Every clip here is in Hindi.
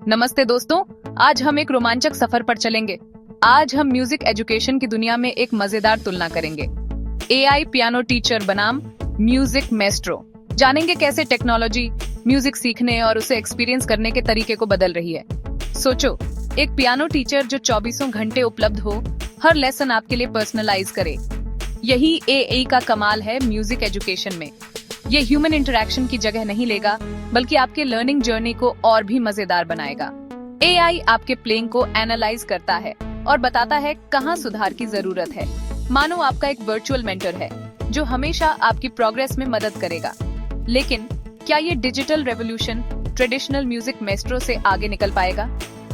नमस्ते दोस्तों, आज हम एक रोमांचक सफर पर चलेंगे। आज हम म्यूजिक एजुकेशन की दुनिया में एक मजेदार तुलना करेंगे। एआई पियानो टीचर बनाम म्यूजिक मेस्ट्रो। जानेंगे कैसे टेक्नोलॉजी म्यूजिक सीखने और उसे एक्सपीरियंस करने के तरीके को बदल रही है। सोचो, एक पियानो टीचर जो 24 घंटे उपलब्ध हो, हर लेसन आपके लिए पर्सनलाइज करे। यही एआई का कमाल है म्यूजिक एजुकेशन में। ये ह्यूमन इंटरेक्शन की जगह नहीं लेगा, बल्कि आपके लर्निंग जर्नी को और भी मजेदार बनाएगा। एआई आपके प्लेइंग को एनालाइज करता है और बताता है कहाँ सुधार की जरूरत है। मानो आपका एक वर्चुअल मेंटर है जो हमेशा आपकी प्रोग्रेस में मदद करेगा। लेकिन क्या ये digital revolution traditional music maestro से आगे निकल पाएगा?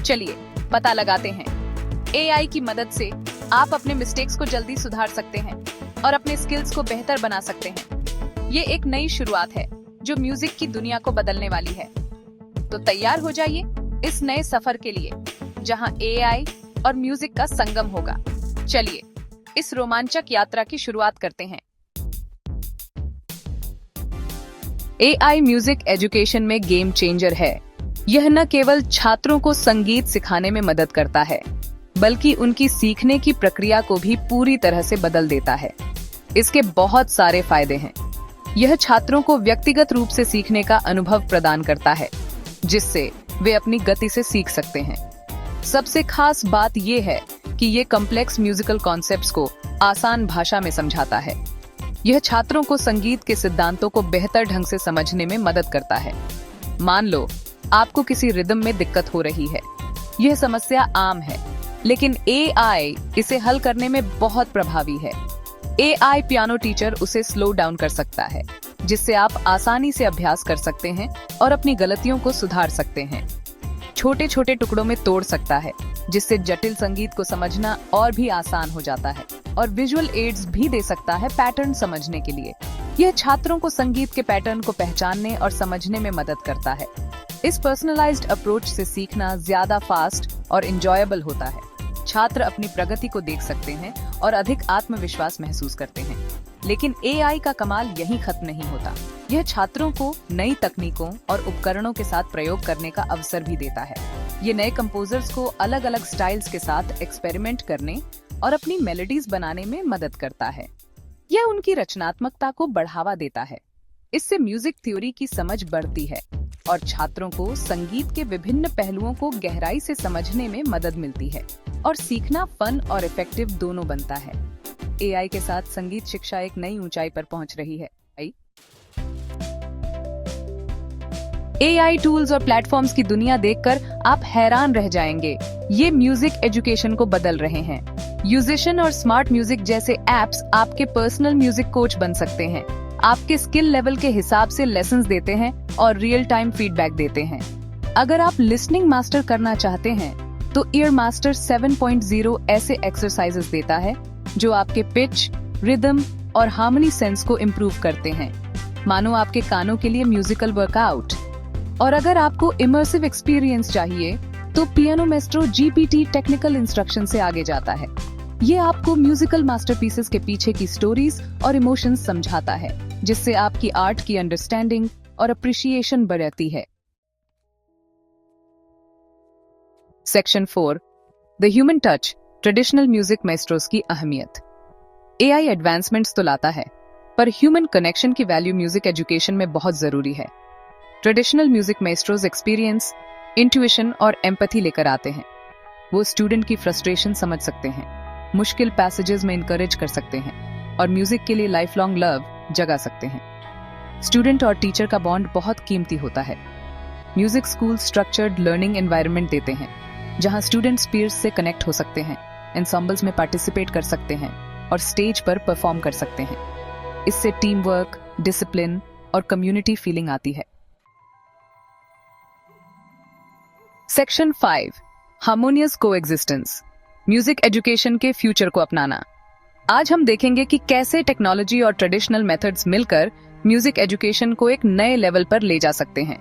चलिए पता लगाते हैं। एआई की मदद से आप अपने मिस्टेक्स को जल्दी सुधार सकते हैं और अपने स्किल्स को बेहतर बना सकते हैं। ये एक नई शुरुआत है जो म्यूजिक की दुनिया को बदलने वाली है। तो तैयार हो जाइए इस नए सफर के लिए, जहां एआई और म्यूजिक का संगम होगा। चलिए इस रोमांचक यात्रा की शुरुआत करते हैं। एआई म्यूजिक एजुकेशन में गेम चेंजर है। यह न केवल छात्रों को संगीत सिखाने में मदद करता है, बल्कि उनकी सीखने की प्रक्रिया को भी पूरी तरह से बदल देता है। इसके बहुत सारे फायदे हैं। यह छात्रों को व्यक्तिगत रूप से सीखने का अनुभव प्रदान करता है, जिससे वे अपनी गति से सीख सकते हैं। सबसे खास बात यह है कि ये कॉम्प्लेक्स म्यूजिकल कॉन्सेप्ट्स को आसान भाषा में समझाता है। यह छात्रों को संगीत के सिद्धांतों को बेहतर ढंग से समझने में मदद करता है। मान लो आपको किसी रिदम में दिक्कत हो रही है। यह समस्या आम है, लेकिन एआई इसे हल करने में बहुत प्रभावी है। एआई पियानो टीचर उसे स्लो डाउन कर सकता है, जिससे आप आसानी से अभ्यास कर सकते हैं और अपनी गलतियों को सुधार सकते हैं। छोटे छोटे टुकड़ों में तोड़ सकता है, जिससे जटिल संगीत को समझना और भी आसान हो जाता है। और विजुअल एड्स भी दे सकता है पैटर्न समझने के लिए। यह छात्रों को संगीत के पैटर्न को पहचानने और समझने में मदद करता है। इस पर्सनलाइज्ड अप्रोच से सीखना ज्यादा फास्ट और इंजॉयबल होता है। छात्र अपनी प्रगति को देख सकते हैं और अधिक आत्मविश्वास महसूस करते हैं। लेकिन एआई का कमाल यहीं खत्म नहीं होता। यह छात्रों को नई तकनीकों और उपकरणों के साथ प्रयोग करने का अवसर भी देता है। ये नए कंपोजर्स को अलग अलग स्टाइल्स के साथ एक्सपेरिमेंट करने और अपनी मेलोडीज बनाने में मदद करता है। यह उनकी रचनात्मकता को बढ़ावा देता है। इससे म्यूजिक थ्योरी की समझ बढ़ती है और छात्रों को संगीत के विभिन्न पहलुओं को गहराई से समझने में मदद मिलती है और सीखना फन और इफेक्टिव दोनों बनता है। एआई के साथ संगीत शिक्षा एक नई ऊंचाई पर पहुंच रही है। एआई टूल्स और प्लेटफॉर्म्स की दुनिया देखकर आप हैरान रह जाएंगे। ये म्यूजिक एजुकेशन को बदल रहे हैं। म्यूजिशियन और स्मार्ट म्यूजिक जैसे एप्स आपके पर्सनल म्यूजिक कोच बन सकते हैं। आपके स्किल लेवल के हिसाब से लेसन्स देते हैं और रियल टाइम फीडबैक देते हैं। अगर आप लिसनिंग मास्टर करना चाहते हैं, तो ईयर मास्टर 7.0 ऐसे एक्सरसाइजेस देता है जो आपके पिच, रिदम और हार्मनी सेंस को इम्प्रूव करते हैं। मानो आपके कानों के लिए म्यूजिकल वर्कआउट। और अगर आपको इमर्सिव एक्सपीरियंस चाहिए, तो piano maestro GPT technical instruction से आगे जाता है। ये आपको म्यूजिकल मास्टरपीसेस के पीछे की स्टोरीज और इमोशंस समझाता है, जिससे आपकी आर्ट की अंडरस्टैंडिंग और अप्रिशिएशन बढ़ती है। Section 4, the human touch, traditional music maestros की अहमियत। एआई एडवांसमेंट्स तो लाता है, पर ह्यूमन कनेक्शन की वैल्यू म्यूजिक एजुकेशन में बहुत जरूरी है। Traditional music maestros experience, intuition और एम्पैथी लेकर आते हैं। वो स्टूडेंट की फ्रस्ट्रेशन समझ सकते हैं, मुश्किल पैसेजेस में इनकरेज कर सकते हैं और म्यूजिक के लिए लाइफ लॉन्ग लव जगा सकते हैं। स्टूडेंट और टीचर का बॉन्ड बहुत कीमती होता है। Music school structured learning environment देते हैं, जहां स्टूडेंट्स पीयर्स से कनेक्ट हो सकते हैं, एंसेम्बल्स में पार्टिसिपेट कर सकते हैं और स्टेज पर परफॉर्म कर सकते हैं। इससे टीम वर्क, डिसिप्लिन और कम्युनिटी फीलिंग आती है। Section 5, harmonious coexistence, music education के फ्यूचर को अपनाना। आज हम देखेंगे कि कैसे टेक्नोलॉजी और ट्रेडिशनल मेथड्स मिलकर म्यूजिक एजुकेशन को एक नए लेवल पर ले जा सकते हैं।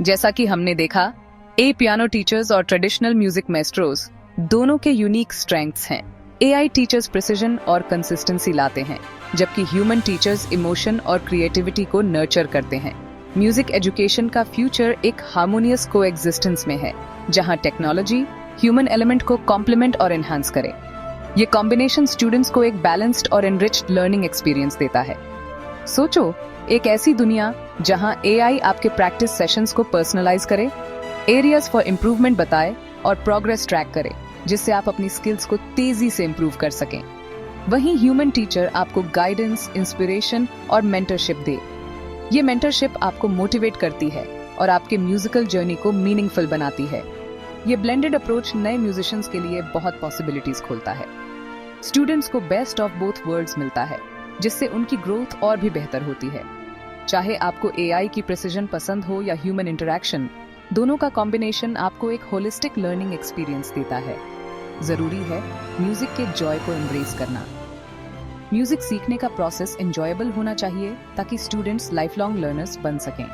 जैसा कि हमने देखा, ए पियानो टीचर्स और ट्रेडिशनल म्यूजिक मेस्ट्रोस दोनों के यूनिक स्ट्रेंथ्स हैं। एआई टीचर्स प्रिसिजन और कंसिस्टेंसी लाते हैं, जबकि ह्यूमन टीचर्स इमोशन और क्रिएटिविटी को नर्चर करते हैं। म्यूजिक एजुकेशन का फ्यूचर एक हार्मोनियस कोएग्जिस्टेंस में है, जहां टेक्नोलॉजी ह्यूमन एलिमेंट को कॉम्प्लीमेंट और एनहांस करे। ये कॉम्बिनेशन स्टूडेंट्स को एक बैलेंस्ड और एनरिच्ड लर्निंग एक्सपीरियंस देता है। सोचो, एक ऐसी दुनिया जहां एआई आपके प्रैक्टिस सेशंस को पर्सनलाइज करे, एरियाज फॉर इम्प्रूवमेंट बताए और प्रोग्रेस ट्रैक करे, जिससे आप अपनी स्किल्स को तेजी से इम्प्रूव कर सकें। वहीं ह्यूमन टीचर आपको गाइडेंस, इंस्पिरेशन और मेंटरशिप दे। ये मेंटरशिप आपको मोटिवेट करती है और आपके म्यूजिकल जर्नी को मीनिंगफुल बनाती है। ये ब्लेंडेड अप्रोच नए म्यूजिशियंस के लिए बहुत पॉसिबिलिटीज खोलता है। स्टूडेंट्स को बेस्ट ऑफ बोथ वर्ल्ड्स मिलता है, जिससे उनकी ग्रोथ और भी बेहतर होती है। चाहे आपको एआई की प्रिसिजन पसंद हो या ह्यूमन इंटरैक्शन, दोनों का कॉम्बिनेशन आपको एक होलिस्टिक लर्निंग एक्सपीरियंस देता है। जरूरी है म्यूजिक के जॉय को एम्ब्रेस करना। म्यूजिक सीखने का प्रोसेस एंजॉयबल होना चाहिए ताकि स्टूडेंट्स लाइफ लॉन्ग लर्नर्स बन सकें।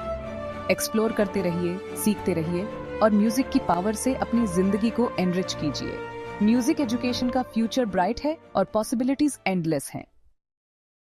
एक्सप्लोर करते रहिए, सीखते रहिए और म्यूजिक की पावर से अपनी जिंदगी को एनरिच कीजिए। म्यूजिक एजुकेशन का फ्यूचर ब्राइट है और पॉसिबिलिटीज एंडलेस हैं।